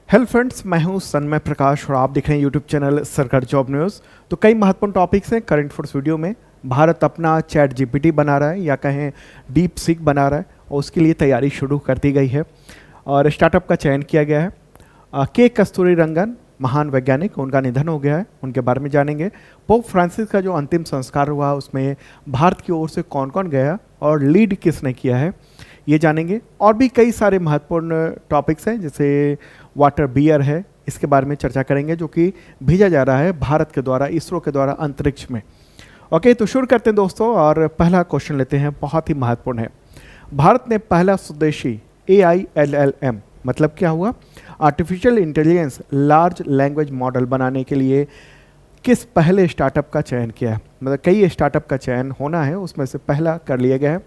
Hello friends, मैं हूं सन्मय प्रकाश और आप देख रहे हैं यूट्यूब चैनल सरकार जॉब न्यूज़। तो कई महत्वपूर्ण टॉपिक्स हैं करंट अफेयर्स वीडियो में। भारत अपना चैट जीपीटी बना रहा है या कहें डीप सीक बना रहा है और उसके लिए तैयारी शुरू कर दी गई है और स्टार्टअप का चयन किया गया है। के कस्तूरीरंगन महान वैज्ञानिक, उनका निधन हो गया है, उनके बारे में जानेंगे। पोप फ्रांसिस का जो अंतिम संस्कार हुआ उसमें भारत की ओर से कौन कौन गया और लीड किसने किया है, ये जानेंगे। और भी कई सारे महत्वपूर्ण टॉपिक्स हैं, जैसे वाटर बियर है, इसके बारे में चर्चा करेंगे, जो कि भेजा जा रहा है भारत के द्वारा, इसरो के द्वारा अंतरिक्ष में। ओके, तो शुरू करते हैं दोस्तों और पहला क्वेश्चन लेते हैं, बहुत ही महत्वपूर्ण है। भारत ने पहला स्वदेशी AILLM मतलब क्या हुआ, artificial intelligence large language model बनाने के लिए किस पहले स्टार्टअप का चयन किया है। मतलब कई स्टार्टअप का चयन होना है, उसमें से पहला कर लिया गया है।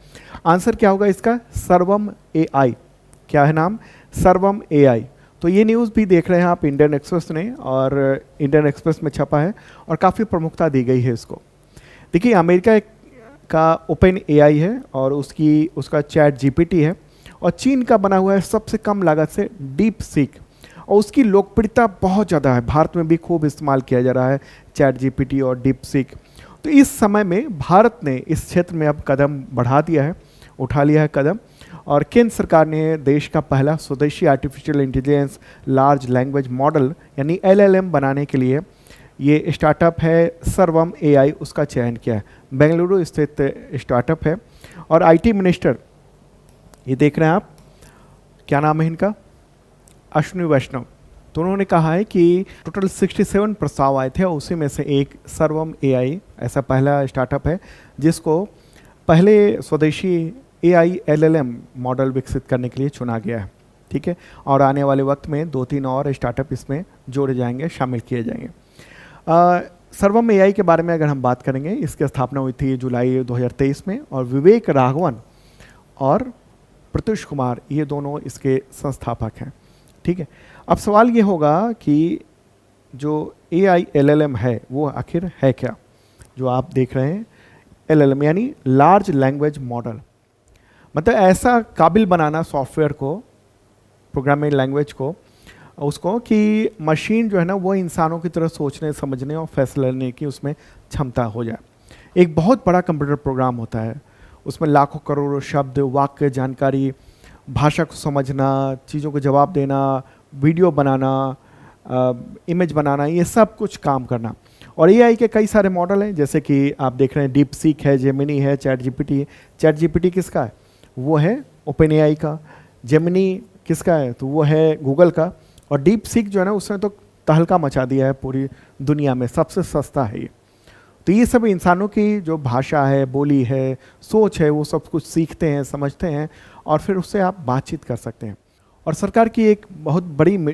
आंसर क्या होगा इसका, सर्वम AI। क्या है नाम, सर्वम AI। तो ये न्यूज़ भी देख रहे हैं आप इंडियन एक्सप्रेस ने, और इंडियन एक्सप्रेस में छपा है और काफ़ी प्रमुखता दी गई है इसको। देखिए, अमेरिका का ओपन AI है और उसका चैट जीपीटी है, और चीन का बना हुआ है सबसे कम लागत से डीप सीक, और उसकी लोकप्रियता बहुत ज़्यादा है। भारत में भी खूब इस्तेमाल किया जा रहा है चैट जीपीटी और डीप सीक। तो इस समय में भारत ने इस क्षेत्र में अब कदम बढ़ा दिया है, उठा लिया है कदम, और केंद्र सरकार ने देश का पहला स्वदेशी artificial intelligence large language model यानी LLM बनाने के लिए ये स्टार्टअप है सर्वम AI, उसका चयन किया है। बेंगलुरु स्थित स्टार्टअप है। और IT मिनिस्टर, ये देख रहे हैं आप, क्या नाम है इनका, अश्विनी वैष्णव। तो उन्होंने कहा है कि टोटल 67 प्रस्ताव आए थे और उसी में से एक सर्वम AI ऐसा पहला स्टार्टअप है जिसको पहले स्वदेशी AILLM मॉडल विकसित करने के लिए चुना गया है। ठीक है, और आने वाले वक्त में 2-3 और स्टार्टअप इसमें जोड़े जाएंगे, शामिल किए जाएंगे। सर्वम AI के बारे में अगर हम बात करेंगे, इसकी स्थापना हुई थी जुलाई 2023 में, और विवेक राघवन और प्रत्युष कुमार ये दोनों इसके संस्थापक हैं। ठीक है, अब सवाल ये होगा कि जो AILLM है वो आखिर है क्या। जो आप देख रहे हैं LLM यानी लार्ज लैंग्वेज मॉडल, मतलब ऐसा काबिल बनाना सॉफ्टवेयर को, प्रोग्रामिंग लैंग्वेज को, उसको कि मशीन जो है ना वो इंसानों की तरह सोचने, समझने और फैसला लेने की उसमें क्षमता हो जाए। एक बहुत बड़ा कंप्यूटर प्रोग्राम होता है, उसमें लाखों करोड़ों शब्द, वाक्य, जानकारी, भाषा को समझना, चीज़ों को जवाब देना, वीडियो बनाना, इमेज बनाना, ये सब कुछ काम करना। और AI के कई सारे मॉडल हैं, जैसे कि आप देख रहे हैं डीप सीक है, जेमिनी है, चैट जीपीटी। चैट जीपीटी किसका है, वो है ओपन AI का। जेमिनी किसका है, तो वो है गूगल का। और डीप सीक जो है ना, उसने तो तहलका मचा दिया है पूरी दुनिया में, सबसे सस्ता है ये। तो ये सब इंसानों की जो भाषा है, बोली है, सोच है, वो सब कुछ सीखते हैं, समझते हैं, और फिर उससे आप बातचीत कर सकते हैं। और सरकार की एक बहुत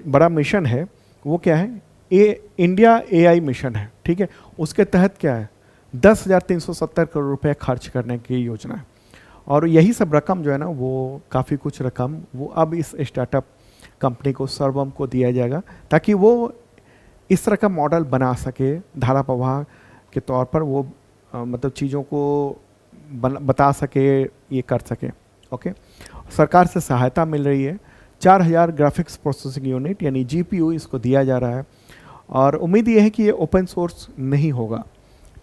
बड़ा मिशन है, वो क्या है, इंडिया AI मिशन है। ठीक है, उसके तहत क्या है, 10,370 करोड़ रुपए खर्च करने की योजना है। और यही सब रकम जो है ना, वो काफ़ी कुछ रकम वो अब इस स्टार्टअप कंपनी को, सर्वम को दिया जाएगा, ताकि वो इस तरह का मॉडल बना सके, धारा प्रवाह के तौर पर वो मतलब चीज़ों को बता सके, ये कर सके। ओके, सरकार से सहायता मिल रही है। 4000 ग्राफिक्स प्रोसेसिंग यूनिट यानी GPU इसको दिया जा रहा है, और उम्मीद ये है कि ये ओपन सोर्स नहीं होगा।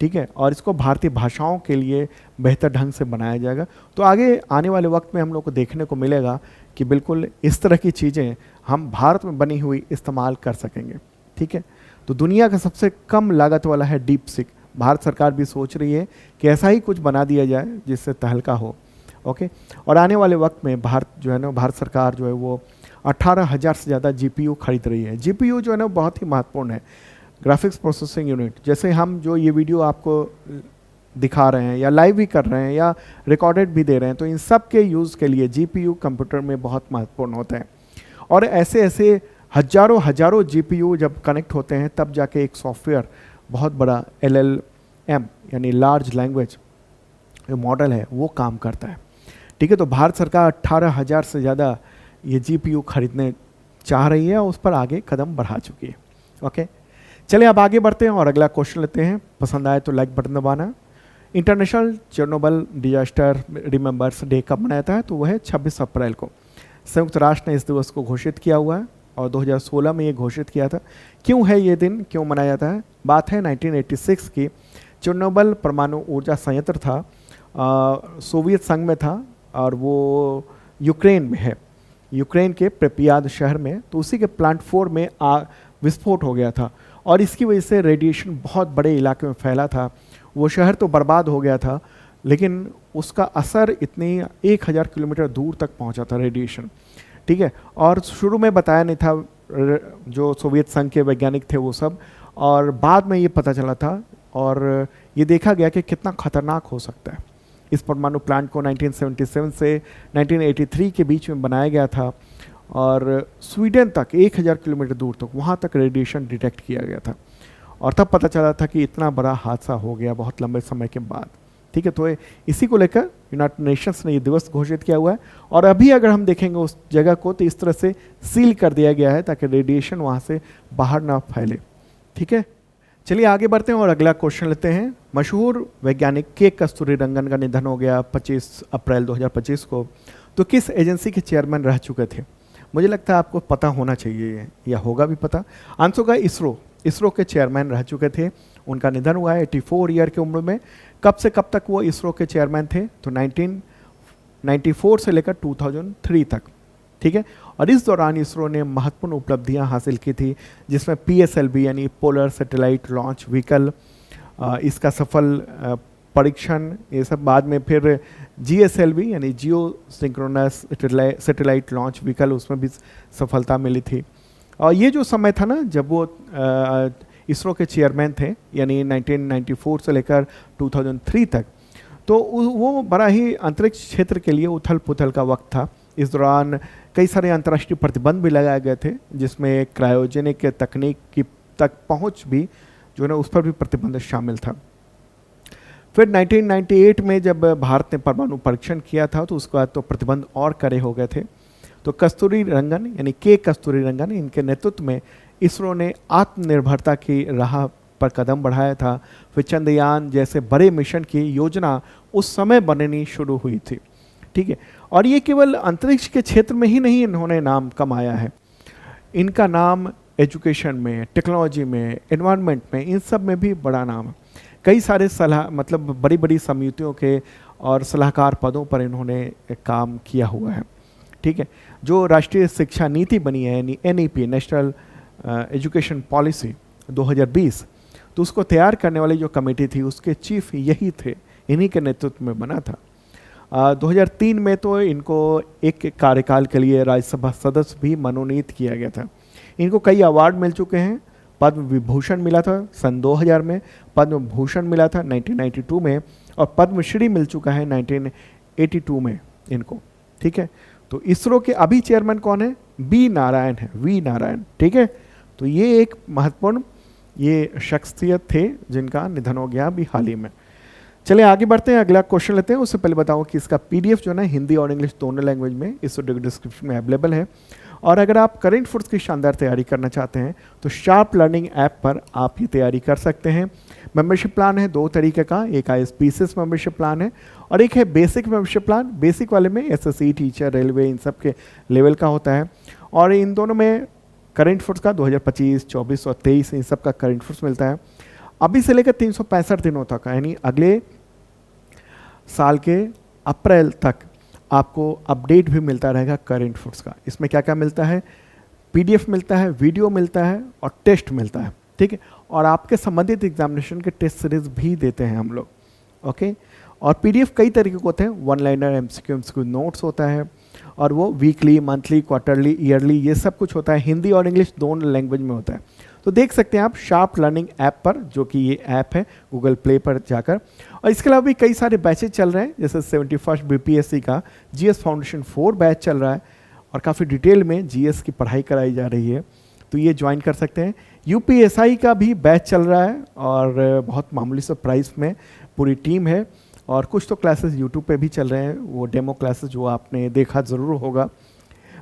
ठीक है, और इसको भारतीय भाषाओं के लिए बेहतर ढंग से बनाया जाएगा। तो आगे आने वाले वक्त में हम लोग को देखने को मिलेगा कि बिल्कुल इस तरह की चीज़ें हम भारत में बनी हुई इस्तेमाल कर सकेंगे। ठीक है, तो दुनिया का सबसे कम लागत वाला है डीप सीक। भारत सरकार भी सोच रही है कि ऐसा ही कुछ बना दिया जाए जिससे तहलका हो। ओके, और आने वाले वक्त में भारत जो है ना, भारत सरकार जो है वो 18,000 से ज़्यादा GPU खरीद रही है। GPU जो है ना बहुत ही महत्वपूर्ण है, ग्राफिक्स प्रोसेसिंग यूनिट। जैसे हम जो ये वीडियो आपको दिखा रहे हैं या लाइव भी कर रहे हैं या रिकॉर्डेड भी दे रहे हैं, तो इन सब के यूज़ के लिए GPU कंप्यूटर में बहुत महत्वपूर्ण होता है। और ऐसे ऐसे हजारों GPU जब कनेक्ट होते हैं, तब जाके एक सॉफ्टवेयर बहुत बड़ा LLM यानी लार्ज लैंग्वेज मॉडल है वो काम करता है। ठीक है, तो भारत सरकार 18,000 से ज़्यादा ये GPU खरीदने चाह रही है और उस पर आगे कदम बढ़ा चुकी है। ओके, चलिए अब आगे बढ़ते हैं और अगला क्वेश्चन लेते हैं। पसंद आए तो लाइक बटन दबाना। International Chernobyl disaster remembers day कब मनाया जाता है, तो वह है 26 अप्रैल को। संयुक्त राष्ट्र ने इस दिवस को घोषित किया हुआ है और 2016 में ये घोषित किया था। क्यों है ये दिन, क्यों मनाया जाता है? बात है 1986 की। चेर्नोबिल परमाणु ऊर्जा संयंत्र था, सोवियत संघ में था और वो यूक्रेन में है, यूक्रेन के प्रिपियाद शहर में। तो उसी के प्लांट 4 में विस्फोट हो गया था और इसकी वजह से रेडिएशन बहुत बड़े इलाके में फैला था। वो शहर तो बर्बाद हो गया था, लेकिन उसका असर इतनी 1000 किलोमीटर दूर तक पहुंचा था रेडिएशन, ठीक है। और शुरू में बताया नहीं था जो सोवियत संघ के वैज्ञानिक थे वो सब, और बाद में ये पता चला था और ये देखा गया कि कितना खतरनाक हो सकता है। इस परमाणु प्लांट को 1977 से 1983 के बीच में बनाया गया था और स्वीडन तक 1000 किलोमीटर दूर तक वहाँ तक रेडिएशन डिटेक्ट किया गया था और तब पता चला था कि इतना बड़ा हादसा हो गया बहुत लंबे समय के बाद, ठीक है। तो इसी को लेकर यूनाइटेड नेशंस ने ये दिवस घोषित किया हुआ है और अभी अगर हम देखेंगे उस जगह को तो इस तरह से सील कर दिया गया है ताकि रेडिएशन वहाँ से बाहर ना फैले, ठीक है। चलिए आगे बढ़ते हैं और अगला क्वेश्चन लेते हैं। मशहूर वैज्ञानिक के कस्तूरीरंगन का निधन हो गया 25 अप्रैल 2025 को। तो किस एजेंसी के चेयरमैन रह चुके थे? मुझे लगता है आपको पता होना चाहिए या होगा भी पता। आंसर का इसरो के चेयरमैन रह चुके थे। उनका निधन हुआ है 84 ईयर की उम्र में। कब से कब तक वो इसरो के चेयरमैन थे? तो 1994 से लेकर 2003 तक, ठीक है। और इस दौरान इसरो ने महत्वपूर्ण उपलब्धियां हासिल की थी, जिसमें PSLV यानी पोलर सैटेलाइट लॉन्च व्हीकल, इसका सफल परीक्षण, ये सब। बाद में फिर GSLV यानी जियो सिंक्रोनस सैटेलाइट लॉन्च व्हीकल, उसमें भी सफलता मिली थी। और ये जो समय था ना जब वो इसरो के चेयरमैन थे, यानी 1994 से लेकर 2003 तक, तो वो बड़ा ही अंतरिक्ष क्षेत्र के लिए उथल पुथल का वक्त था। इस दौरान कई सारे अंतर्राष्ट्रीय प्रतिबंध भी लगाए गए थे, जिसमें क्रायोजेनिक तकनीक की तक पहुंच भी जो है ना उस पर भी प्रतिबंध शामिल था। फिर 1998 में जब भारत ने परमाणु परीक्षण किया था तो उसके बाद तो प्रतिबंध और कड़े हो गए थे। तो कस्तूरीरंगन यानी के कस्तूरीरंगन, इनके नेतृत्व में इसरो ने आत्मनिर्भरता की राह पर कदम बढ़ाया था। फिर चंद्रयान जैसे बड़े मिशन की योजना उस समय बननी शुरू हुई थी, ठीक है। और ये केवल अंतरिक्ष के क्षेत्र में ही नहीं इन्होंने नाम कमाया है, इनका नाम एजुकेशन में, टेक्नोलॉजी में, एनवायरनमेंट में, इन सब में भी बड़ा नाम है। कई सारे मतलब बड़ी बड़ी समितियों के और सलाहकार पदों पर इन्होंने काम किया हुआ है, ठीक है। जो राष्ट्रीय शिक्षा नीति बनी है यानी NEP नेशनल एजुकेशन पॉलिसी 2020, तो उसको तैयार करने वाली जो कमेटी थी उसके चीफ यही थे, इन्हीं के नेतृत्व में बना था। 2003 में तो इनको एक कार्यकाल के लिए राज्यसभा सदस्य भी मनोनीत किया गया था। इनको कई अवार्ड मिल चुके हैं। पद्म विभूषण मिला था सन 2000 में, पद्म भूषण मिला था 1992 में और पद्मश्री मिल चुका है 1982 में इनको, ठीक है। तो इसरो के अभी चेयरमैन कौन है? वी नारायण है, वी नारायण, ठीक है। तो ये एक महत्वपूर्ण ये शख्सियत थे जिनका निधन हो गया अभी हाल ही में। चलिए आगे बढ़ते हैं, अगला क्वेश्चन लेते हैं। उससे पहले बताऊं कि इसका PDF जो है ना हिंदी और इंग्लिश दोनों लैंग्वेज में इस वीडियो के डिस्क्रिप्शन में अवेलेबल है। और अगर आप करंट अफेयर्स की शानदार तैयारी करना चाहते हैं तो शार्प लर्निंग ऐप पर आप ये तैयारी कर सकते हैं। मेंबरशिप प्लान है 2 तरीके का, एक ISPCS मेंबरशिप प्लान है और एक है बेसिक मेंबरशिप प्लान। बेसिक वाले में SSC, टीचर, रेलवे, इन सब के लेवल का होता है और इन दोनों में करंट अफेयर्स का 2025, 24 और 23 इन सब का करंट अफेयर्स मिलता है। अभी से लेकर 365 दिनों तक, यानी अगले साल के अप्रैल तक आपको अपडेट भी मिलता रहेगा करंट अफेयर्स का। इसमें क्या क्या मिलता है? PDF मिलता है, वीडियो मिलता है और टेस्ट मिलता है, ठीक है। और आपके संबंधित एग्जामिनेशन के टेस्ट सीरीज भी देते हैं हम लोग, ओके। और PDF कई तरीके के होते हैं, 1 लाइनर, MCQ नोट्स होता है और वो वीकली, मंथली, क्वार्टरली, ईयरली ये सब कुछ होता है। हिंदी और इंग्लिश दोनों लैंग्वेज में होता है। तो देख सकते हैं आप शार्प लर्निंग ऐप पर, जो कि ये ऐप है गूगल प्ले पर जाकर। और इसके अलावा भी कई सारे बैचेज चल रहे हैं, जैसे 71st BPSC का GS फाउंडेशन 4 बैच चल रहा है और काफ़ी डिटेल में GS की पढ़ाई कराई जा रही है, तो ये ज्वाइन कर सकते हैं। UPSI का भी बैच चल रहा है और बहुत मामूली सा प्राइस में पूरी टीम है और कुछ तो क्लासेस YouTube पे भी चल रहे हैं, वो डेमो क्लासेस जो आपने देखा ज़रूर होगा।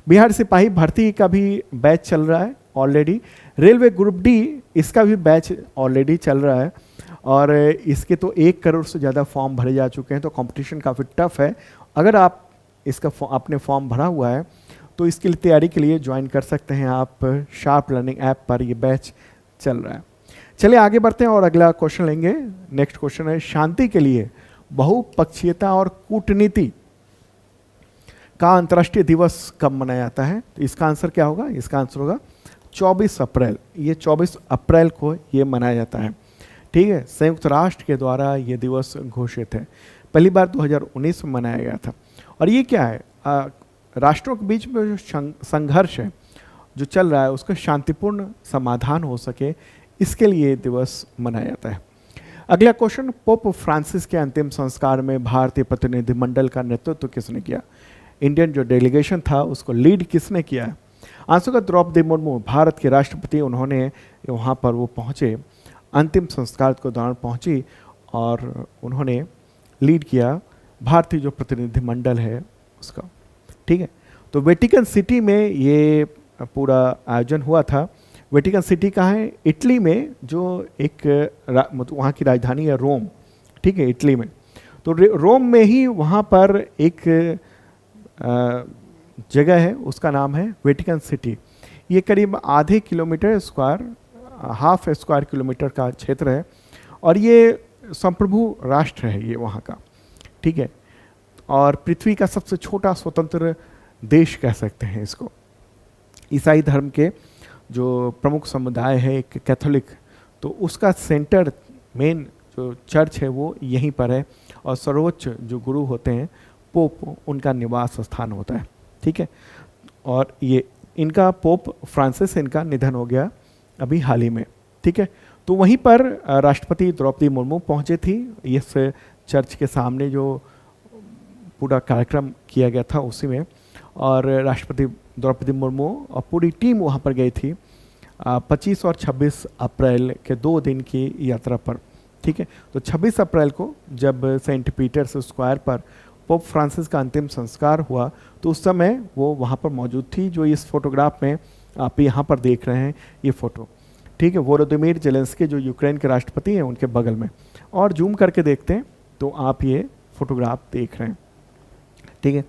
बिहार सिपाही भर्ती का भी बैच चल रहा है ऑलरेडी। रेलवे ग्रुप D इसका भी बैच ऑलरेडी चल रहा है और इसके तो 1 करोड़ से ज़्यादा फॉर्म भरे जा चुके हैं, तो कंपटीशन काफ़ी टफ है। अगर आप इसका आपने फॉर्म भरा हुआ है तो इसके लिए तैयारी के लिए ज्वाइन कर सकते हैं आप शार्प लर्निंग ऐप पर, ये बैच चल रहा है। चलिए आगे बढ़ते हैं और अगला क्वेश्चन लेंगे। नेक्स्ट क्वेश्चन है, शांति के लिए बहुपक्षीयता और कूटनीति का अंतर्राष्ट्रीय दिवस कब मनाया जाता है? तो इसका आंसर क्या होगा? इसका आंसर होगा 24 अप्रैल। ये 24 अप्रैल को ये मनाया जाता है। ठीक है, संयुक्त राष्ट्र के द्वारा ये दिवस घोषित है। पहली बार 2019 में मनाया गया था। और ये क्या है, राष्ट्रों के बीच में जो संघर्ष है जो चल रहा है उसका शांतिपूर्ण समाधान हो सके, इसके लिए दिवस मनाया जाता है। अगला क्वेश्चन, पोप फ्रांसिस के अंतिम संस्कार में भारतीय प्रतिनिधिमंडल का नेतृत्व किसने किया? इंडियन जो डेलीगेशन था उसको लीड किसने किया है? आंसर का द्रौपदी मुर्मू, भारत के राष्ट्रपति, उन्होंने वहाँ पर वो पहुँचे, अंतिम संस्कार के दौरान पहुँची और उन्होंने लीड किया भारतीय जो प्रतिनिधिमंडल है उसका। ठीक है, तो वेटिकन सिटी में ये पूरा आयोजन हुआ था। वेटिकन सिटी कहाँ है? इटली में, जो एक मतलब वहाँ की राजधानी है रोम। ठीक है, इटली में। तो रोम में ही वहाँ पर एक जगह है, उसका नाम है वेटिकन सिटी। ये करीब आधे kilometre square, half square kilometre का क्षेत्र है और ये संप्रभु राष्ट्र है ये वहाँ का। ठीक है, और पृथ्वी का सबसे छोटा स्वतंत्र देश कह सकते हैं इसको। ईसाई धर्म के जो प्रमुख समुदाय है एक कैथोलिक, तो उसका सेंटर, मेन जो चर्च है वो यहीं पर है और सर्वोच्च जो गुरु होते हैं पोप, उनका निवास स्थान होता है। ठीक है, और ये इनका पोप फ्रांसिस, इनका निधन हो गया अभी हाल ही में। ठीक है, तो वहीं पर राष्ट्रपति द्रौपदी मुर्मू पहुंचे थी। इस चर्च के सामने जो पूरा कार्यक्रम किया गया था उसी में, और राष्ट्रपति द्रौपदी मुर्मू और पूरी टीम वहाँ पर गई थी 25 और 26 अप्रैल के 2 दिन की यात्रा पर। ठीक है, तो 26 अप्रैल को जब सेंट पीटर्स स्क्वायर पर पोप फ्रांसिस का अंतिम संस्कार हुआ तो उस समय वो वहाँ पर मौजूद थी। जो इस फोटोग्राफ में आप यहाँ पर देख रहे हैं ये फ़ोटो। ठीक है, वोलोदिमीर जेलेंस्की जो यूक्रेन के राष्ट्रपति हैं उनके बगल में, और जूम करके देखते हैं तो आप ये फोटोग्राफ देख रहे हैं। ठीक है,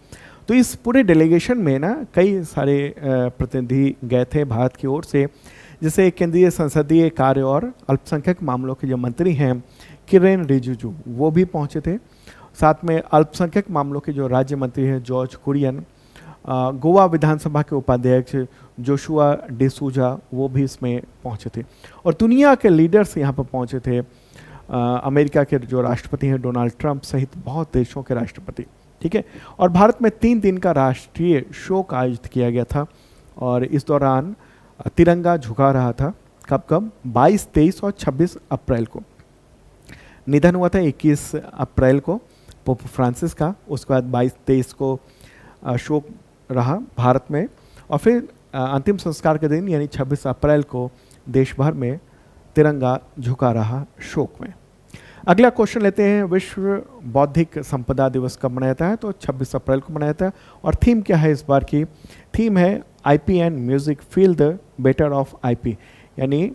तो इस पूरे डेलीगेशन में ना कई सारे प्रतिनिधि गए थे भारत की ओर से, जैसे केंद्रीय संसदीय कार्य और अल्पसंख्यक मामलों के जो मंत्री हैं किरेन रिजिजू, वो भी पहुंचे थे। साथ में अल्पसंख्यक मामलों के जो राज्य मंत्री हैं जॉर्ज कुरियन, गोवा विधानसभा के उपाध्यक्ष जोशुआ डिसूजा, वो भी इसमें पहुंचे थे। और दुनिया के लीडर्स यहाँ पर पहुंचे थे। अमेरिका के जो राष्ट्रपति हैं डोनाल्ड ट्रंप सहित बहुत देशों के राष्ट्रपति। ठीक है, और भारत में 3 दिन का राष्ट्रीय शोक आयोजित किया गया था और इस दौरान तिरंगा झुका रहा था। कब 22, 23 और 26 अप्रैल को। निधन हुआ था 21 अप्रैल को पोप फ्रांसिस का, उसके बाद 22, 23 को शोक रहा भारत में, और फिर अंतिम संस्कार के दिन यानी 26 अप्रैल को देश भर में तिरंगा झुका रहा शोक में। अगला क्वेश्चन लेते हैं, विश्व बौद्धिक संपदा दिवस कब मनाया जाता है? तो 26 अप्रैल को मनाया जाता है। और थीम क्या है इस बार की? थीम है IP and music feel the better of IP, यानी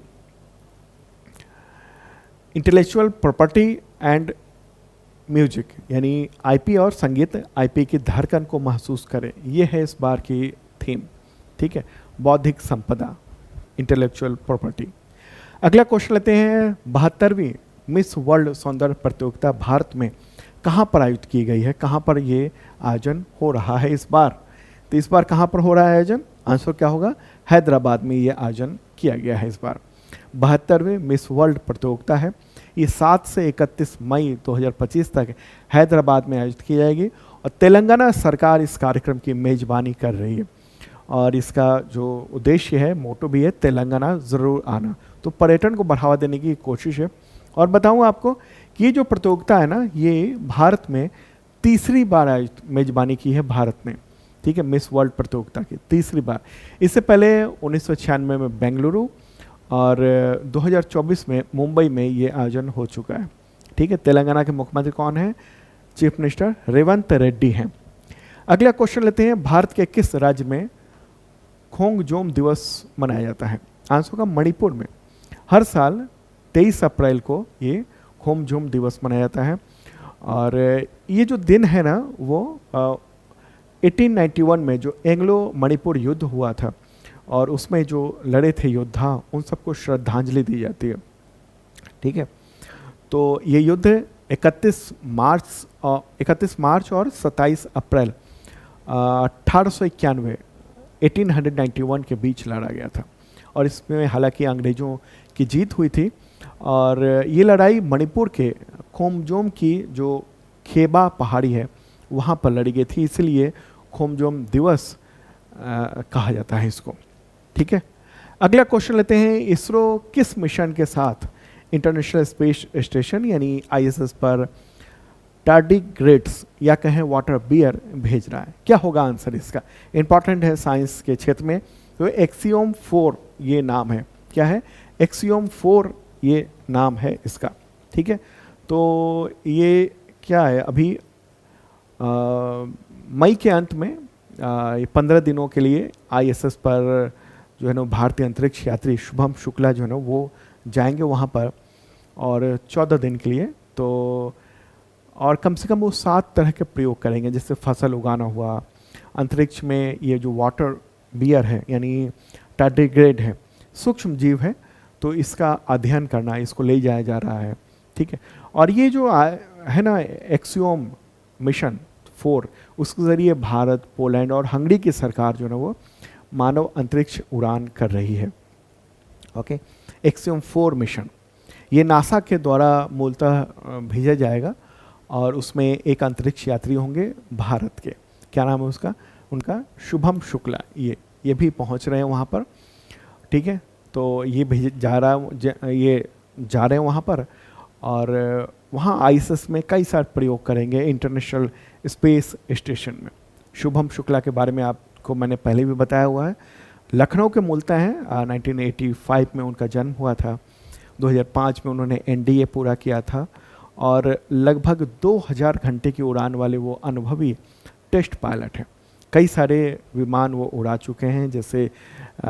इंटेलेक्चुअल प्रॉपर्टी एंड म्यूजिक, यानी आईपी और संगीत आईपी की धड़कन को महसूस करें, ये है इस बार की थीम। ठीक है, बौद्धिक संपदा, इंटेलेक्चुअल प्रॉपर्टी। अगला क्वेश्चन लेते हैं, 72वीं मिस वर्ल्ड सौंदर्य प्रतियोगिता भारत में कहाँ पर आयोजित की गई है? कहाँ पर ये आयोजन हो रहा है इस बार? तो इस बार कहाँ पर हो रहा है आयोजन? आंसर क्या होगा? हैदराबाद में ये आयोजन किया गया है इस बार। 72वीं मिस वर्ल्ड प्रतियोगिता है, ये 7 से 31 मई 2025 तक हैदराबाद में आयोजित की जाएगी और तेलंगाना सरकार इस कार्यक्रम की मेजबानी कर रही है। और इसका जो उद्देश्य है, मोटो भी है, तेलंगाना ज़रूर आना। तो पर्यटन को बढ़ावा देने की कोशिश है। और बताऊं आपको कि ये जो प्रतियोगिता है ना, ये भारत में तीसरी बार मेजबानी की है भारत ने। ठीक है, मिस वर्ल्ड प्रतियोगिता की तीसरी बार। इससे पहले 1996 में बेंगलुरु और 2024 में मुंबई में ये आयोजन हो चुका है। ठीक है, तेलंगाना के मुख्यमंत्री कौन है? चीफ मिनिस्टर रेवंत रेड्डी हैं। अगला क्वेश्चन लेते हैं, भारत के किस राज्य में खोंगजोम दिवस मनाया जाता है? आंसर का मणिपुर में। हर साल 23 अप्रैल को ये खोंगजोम दिवस मनाया जाता है। और ये जो दिन है ना, वो 1891 में जो एंग्लो मणिपुर युद्ध हुआ था और उसमें जो लड़े थे योद्धा, उन सबको श्रद्धांजलि दी जाती है। ठीक है, तो ये युद्ध 31 मार्च और 27 अप्रैल 1891 1891 के बीच लड़ा गया था। और इसमें हालांकि अंग्रेज़ों की जीत हुई थी और ये लड़ाई मणिपुर के खोमजोम की जो खेबा पहाड़ी है वहाँ पर लड़ी गई थी, इसलिए खोमजोम दिवस कहा जाता है इसको। ठीक है, अगला क्वेश्चन लेते हैं। इसरो किस मिशन के साथ इंटरनेशनल स्पेस स्टेशन यानी आईएसएस पर टार्डिग्रेड्स या कहें वाटर बियर भेज रहा है? क्या होगा आंसर इसका? इंपॉर्टेंट है साइंस के क्षेत्र में। तो एक्सियोम 4 ये नाम है। क्या है? एक्सियोम 4 ये नाम है इसका। ठीक है, तो ये क्या है, अभी मई के अंत में 15 दिनों के लिए आईएसएस पर जो है ना भारतीय अंतरिक्ष यात्री शुभम शुक्ला जो है ना वो जाएंगे वहाँ पर, और 14 दिन के लिए। तो और कम से कम वो 7 तरह के प्रयोग करेंगे, जैसे फसल उगाना हुआ, अंतरिक्ष में ये जो वाटर बियर है यानी टार्डिग्रेड है, सूक्ष्म जीव है, तो इसका अध्ययन करना, इसको ले जाया जा रहा है। ठीक है, और ये जो है ना एक्सियोम मिशन 4, उसके ज़रिए भारत, पोलैंड और हंगरी की सरकार जो है ना वो मानव अंतरिक्ष उड़ान कर रही है। ओके, एक्सियोम 4 मिशन ये नासा के द्वारा मूलतः भेजा जाएगा और उसमें एक अंतरिक्ष यात्री होंगे भारत के। क्या नाम है उसका? उनका शुभम शुक्ला। ये भी पहुंच रहे हैं वहाँ पर। ठीक है, तो ये जा रहे हैं वहाँ पर, और वहाँ आईएसएस में कई सारे प्रयोग करेंगे इंटरनेशनल स्पेस स्टेशन में। शुभम शुक्ला के बारे में आपको मैंने पहले भी बताया हुआ है। लखनऊ के मूलतः हैं, 1985 में उनका जन्म हुआ था। 2005 में उन्होंने एनडीए पूरा किया था और लगभग 2000 घंटे की उड़ान वाले वो अनुभवी टेस्ट पायलट हैं। कई सारे विमान वो उड़ा चुके हैं, जैसे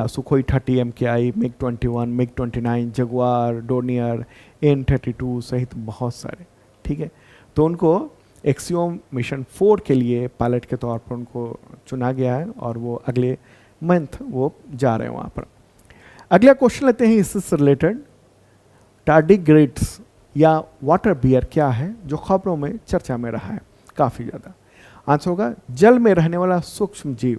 Sukhoi 30 MKI, MiG 21, MiG 29, Jaguar, Dornier, AN-32 सहित बहुत सारे। ठीक है, तो उनको एक्सियोम मिशन 4 के लिए पायलट के तौर पर उनको चुना गया है और वो अगले मंथ वो जा रहे हैं वहाँ पर। अगला क्वेश्चन लेते हैं इससे रिलेटेड। टार्डिग्रेड्स या वाटर बियर क्या है, जो खबरों में चर्चा में रहा है काफ़ी ज़्यादा? आंसर होगा जल में रहने वाला सूक्ष्म जीव।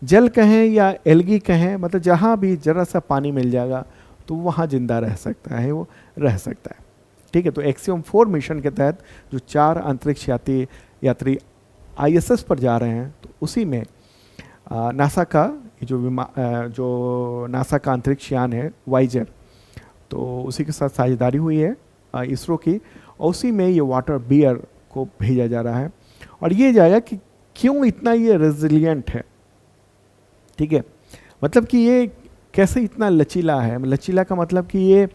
जल कहें या एल्गी कहें, मतलब जहाँ भी जरा सा पानी मिल जाएगा तो वहाँ जिंदा रह सकता है, वो रह सकता है। ठीक है, तो एक्सियोम 4 मिशन के तहत जो 4 अंतरिक्ष यात्री आईएसएस पर जा रहे हैं, तो उसी में नासा का जो नासा का अंतरिक्ष यान है वाइजर, तो उसी के साथ साझेदारी हुई है इसरो की, और उसी में ये वाटर बियर को भेजा जा रहा है। और ये जाएगा कि क्यों इतना ये रेजिलिएंट है। ठीक है, मतलब कि ये कैसे इतना लचीला है। लचीला का मतलब कि ये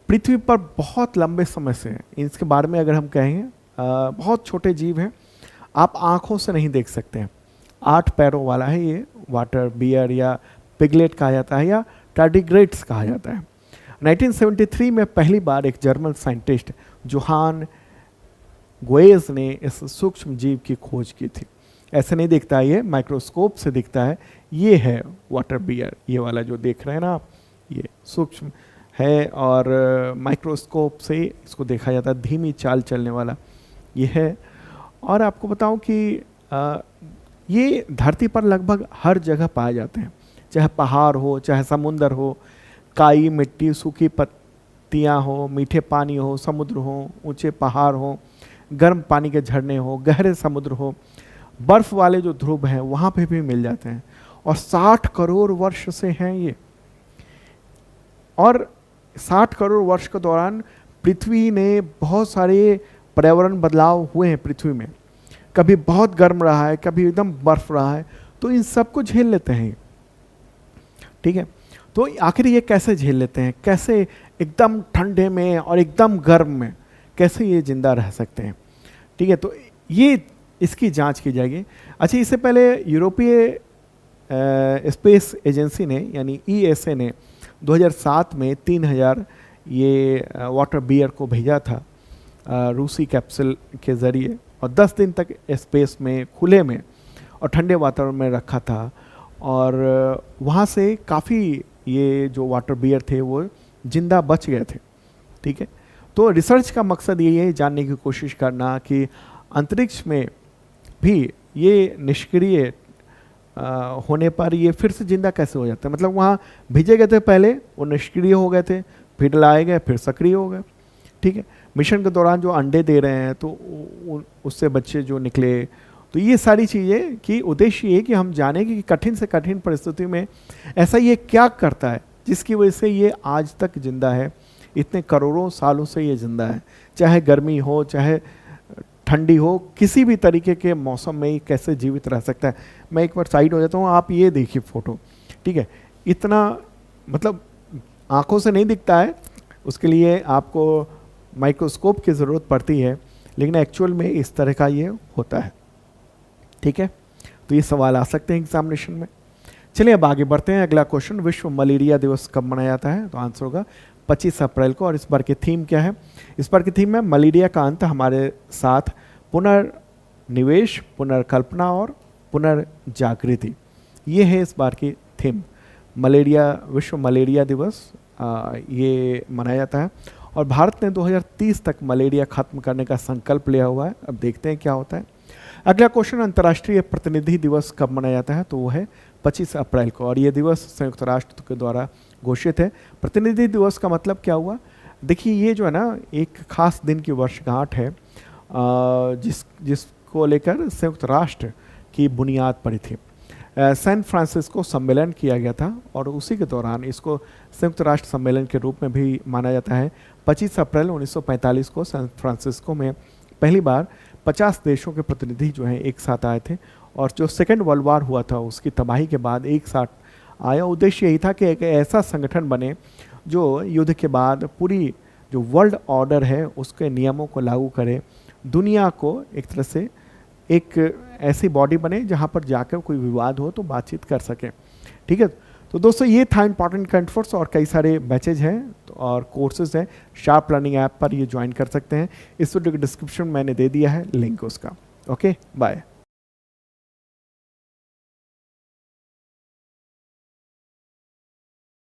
पृथ्वी पर बहुत लंबे समय से है। इसके बारे में अगर हम कहेंगे, बहुत छोटे जीव हैं, आप आँखों से नहीं देख सकते हैं। 8 पैरों वाला है ये वाटर बियर, या पिगलेट कहा जाता है, या टार्डिग्रेड्स कहा जाता है। 1973 में पहली बार एक जर्मन साइंटिस्ट जोहान गोएज ने इस सूक्ष्म जीव की खोज की थी। ऐसे नहीं दिखता है, ये माइक्रोस्कोप से दिखता है। ये है वाटर बियर, ये वाला जो देख रहे हैं ना आप, ये सूक्ष्म है और माइक्रोस्कोप से इसको देखा जाता है, धीमी चाल चलने वाला ये है। और आपको बताऊं कि ये धरती पर लगभग हर जगह पाए जाते हैं, चाहे पहाड़ हो, चाहे समुंदर हो, काई मिट्टी, सूखी पत्तियां हो, मीठे पानी हो, समुद्र हो, ऊंचे पहाड़ हो, गर्म पानी के झरने हो, गहरे समुद्र हो, बर्फ वाले जो ध्रुव हैं वहाँ पे भी मिल जाते हैं। और 60 करोड़ वर्ष से हैं ये। और 60 करोड़ वर्ष के दौरान पृथ्वी ने बहुत सारे पर्यावरण बदलाव हुए हैं पृथ्वी में। कभी बहुत गर्म रहा है, कभी एकदम बर्फ रहा है, तो इन सबको झेल लेते हैं। ठीक है, तो आखिर ये कैसे झेल लेते हैं, कैसे एकदम ठंडे में और एकदम गर्म में कैसे ये जिंदा रह सकते हैं? ठीक है, तो ये इसकी जांच की जाएगी। अच्छा, इससे पहले यूरोपीय स्पेस एजेंसी ने यानी ESA ने 2007 में 3000 ये वाटर बियर को भेजा था रूसी कैप्सूल के ज़रिए। और 10 दिन तक स्पेस में, खुले में और ठंडे वातावरण में रखा था, और वहाँ से काफ़ी ये जो वाटर बियर थे वो जिंदा बच गए थे। ठीक है, तो रिसर्च का मकसद ये है जानने की कोशिश करना कि अंतरिक्ष में भी ये निष्क्रिय होने पर ये फिर से जिंदा कैसे हो जाता है। मतलब वहाँ भेजे गए थे पहले, वो निष्क्रिय हो गए थे, फिर लाए गए, फिर सक्रिय हो गए। ठीक है, मिशन के दौरान जो अंडे दे रहे हैं तो उससे बच्चे जो निकले, तो ये सारी चीज़ें कि उद्देश्य ये कि हम जाने कि कठिन से कठिन परिस्थिति में ऐसा ये क्या करता है जिसकी वजह से ये आज तक जिंदा है, इतने करोड़ों सालों से ये जिंदा है, चाहे गर्मी हो चाहे ठंडी हो, किसी भी तरीके के मौसम में ये कैसे जीवित रह सकता है। मैं एक बार साइड हो जाता हूँ, आप ये देखिए फोटो। ठीक है, इतना मतलब आंखों से नहीं दिखता है, उसके लिए आपको माइक्रोस्कोप की ज़रूरत पड़ती है, लेकिन एक्चुअल में इस तरह का ये होता है। ठीक है, तो ये सवाल आ सकते हैं एग्जामिनेशन में। चलिए अब आगे बढ़ते हैं। अगला क्वेश्चन, विश्व मलेरिया दिवस कब मनाया जाता है? तो आंसर होगा 25 अप्रैल को। और इस बार की थीम क्या है? इस बार की थीम है मलेरिया का अंत हमारे साथ, पुनर्निवेश, पुनर्कल्पना और पुनर्जागृति। ये है इस बार की थीम। मलेरिया, विश्व मलेरिया दिवस ये मनाया जाता है और भारत ने 2030 तक मलेरिया खत्म करने का संकल्प लिया हुआ है। अब देखते हैं क्या होता है। अगला क्वेश्चन, अंतर्राष्ट्रीय प्रतिनिधि दिवस कब मनाया जाता है? तो वो है 25 अप्रैल को, और ये दिवस संयुक्त राष्ट्र के द्वारा घोषित है। प्रतिनिधि दिवस का मतलब क्या हुआ? देखिए, ये जो है ना एक खास दिन की वर्षगांठ है जिसको लेकर संयुक्त राष्ट्र की बुनियाद पड़ी थी। सैन फ्रांसिस्को सम्मेलन किया गया था और उसी के दौरान इसको संयुक्त राष्ट्र सम्मेलन के रूप में भी माना जाता है। 25 अप्रैल 1945 को सैन फ्रांसिस्को में पहली बार 50 देशों के प्रतिनिधि जो हैं एक साथ आए थे, और जो सेकेंड वर्ल्ड वार हुआ था उसकी तबाही के बाद एक साथ आया। उद्देश्य यही था कि एक ऐसा संगठन बने जो युद्ध के बाद पूरी जो वर्ल्ड ऑर्डर है उसके नियमों को लागू करे, दुनिया को एक तरह से एक ऐसी बॉडी बने जहाँ पर जाकर कोई विवाद हो तो बातचीत कर सके। ठीक है, तो दोस्तों ये था इंपॉर्टेंट करंट अफेयर्स, और कई सारे बैचेज हैं और कोर्सेज हैं। शार्प लर्निंग ऐप पर ये ज्वाइन कर सकते हैं। इस वीडियो के डिस्क्रिप्शन में मैंने दे दिया है लिंक उसका। Okay, bye.